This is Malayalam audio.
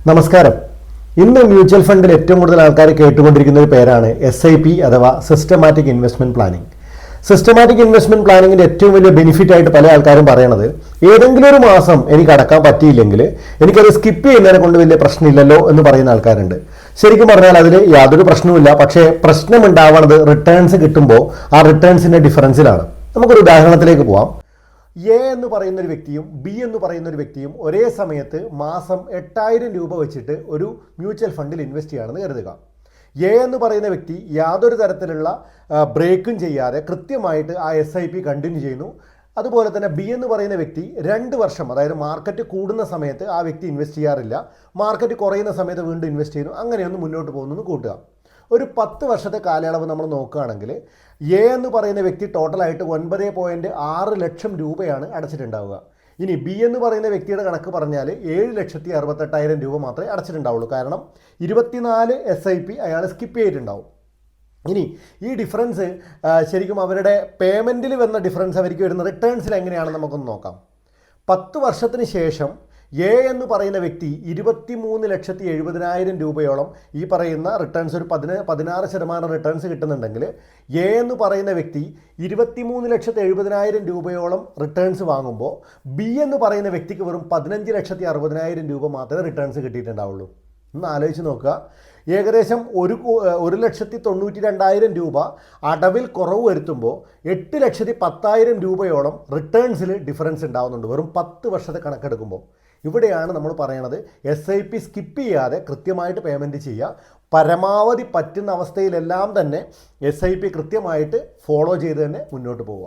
നമസ്കാരം. ഇന്ന് മ്യൂച്വൽ ഫണ്ടിൽ ഏറ്റവും കൂടുതൽ ആൾക്കാർ കേട്ടുകൊണ്ടിരിക്കുന്ന ഒരു പേരാണ് SIP അഥവാ systematic investment planning. Systematic investment പ്ലാനിങ്ങിന്റെ ഏറ്റവും വലിയ ബെനിഫിറ്റ് ആയിട്ട് പല ആൾക്കാരും പറയണത്, ഏതെങ്കിലും ഒരു മാസം എനിക്ക് അടക്കാൻ പറ്റിയില്ലെങ്കിൽ എനിക്കത് സ്കിപ്പ് ചെയ്യുന്നതിനെ കൊണ്ട് വലിയ പ്രശ്നമില്ലല്ലോ എന്ന് പറയുന്ന ആൾക്കാരുണ്ട്. ശരിക്കും പറഞ്ഞാൽ അതിൽ യാതൊരു പ്രശ്നവുമില്ല. പക്ഷേ പ്രശ്നം ഉണ്ടാവുന്നത് റിട്ടേൺസ് കിട്ടുമ്പോൾ ആ റിട്ടേൺസിന്റെ ഡിഫറൻസിലാണ്. നമുക്കൊരു ഉദാഹരണത്തിലേക്ക് പോവാം. എ എന്ന് പറയുന്ന ഒരു വ്യക്തിയും ബി എന്ന് പറയുന്ന ഒരു വ്യക്തിയും ഒരേ സമയത്ത് മാസം 8000 രൂപ വെച്ചിട്ട് ഒരു മ്യൂച്വൽ ഫണ്ടിൽ ഇൻവെസ്റ്റ് ചെയ്യുകയാണെന്ന് കരുതുക. എ എന്ന് പറയുന്ന വ്യക്തി യാതൊരു തരത്തിലുള്ള ബ്രേക്കും ചെയ്യാതെ കൃത്യമായിട്ട് ആ SIP കണ്ടിന്യൂ ചെയ്യുന്നു. അതുപോലെ തന്നെ ബി എന്ന് പറയുന്ന വ്യക്തി 2 വർഷം, അതായത് മാർക്കറ്റ് കൂടുന്ന സമയത്ത് ആ വ്യക്തി ഇൻവെസ്റ്റ് ചെയ്യാറില്ല, മാർക്കറ്റ് കുറയുന്ന സമയത്ത് വീണ്ടും ഇൻവെസ്റ്റ് ചെയ്യുന്നു. അങ്ങനെയൊന്ന് മുന്നോട്ട് പോകുന്നു കൂട്ടുക. ഒരു 10 വർഷത്തെ കാലയളവ് നമ്മൾ നോക്കുകയാണെങ്കിൽ എ എന്ന് പറയുന്ന വ്യക്തി ടോട്ടലായിട്ട് 9.6 ലക്ഷം രൂപയാണ് അടച്ചിട്ടുണ്ടാവുക. ഇനി ബി എന്ന് പറയുന്ന വ്യക്തിയുടെ കണക്ക് പറഞ്ഞാൽ 7,68,000 രൂപ മാത്രമേ അടച്ചിട്ടുണ്ടാവുള്ളൂ. കാരണം 24 SIP അയാൾ സ്കിപ്പ് ചെയ്തിട്ടുണ്ടാവും. ഇനി ഈ ഡിഫറൻസ് ശരിക്കും അവരുടെ പേയ്മെൻറ്റിൽ വന്ന ഡിഫറൻസ് അവർക്ക് വരുന്ന റിട്ടേൺസിൽ എങ്ങനെയാണെന്ന് നമുക്കൊന്ന് നോക്കാം. 10 വർഷത്തിന് ശേഷം എ എന്ന് പറയുന്ന വ്യക്തി 23,70,000 രൂപയോളം ഈ പറയുന്ന റിട്ടേൺസ്, ഒരു 16% റിട്ടേൺസ് കിട്ടുന്നുണ്ടെങ്കിൽ എ എന്ന് പറയുന്ന വ്യക്തി 23,70,000 രൂപയോളം റിട്ടേൺസ് വാങ്ങുമ്പോൾ ബി എന്ന് പറയുന്ന വ്യക്തിക്ക് വെറും 15,60,000 രൂപ മാത്രമേ റിട്ടേൺസ് കിട്ടിയിട്ടുണ്ടാവുള്ളൂ. ഒന്ന് ആലോചിച്ച് നോക്കുക. ഏകദേശം 1,92,200 രൂപ അടവിൽ കുറവ് വരുത്തുമ്പോൾ 8,10,000 രൂപയോളം റിട്ടേൺസിൽ ഡിഫറൻസ് ഉണ്ടാകുന്നുണ്ട് വെറും 10 വർഷത്തെ കണക്കെടുക്കുമ്പോൾ. ഇവിടെയാണ് നമ്മൾ പറയണത് SIP സ്കിപ്പ് ചെയ്യാതെ കൃത്യമായിട്ട് പേയ്മെൻറ്റ് ചെയ്യുക. പരമാവധി പറ്റുന്ന അവസ്ഥയിലെല്ലാം തന്നെ SIP കൃത്യമായിട്ട് ഫോളോ ചെയ്ത് തന്നെ മുന്നോട്ട് പോവുക.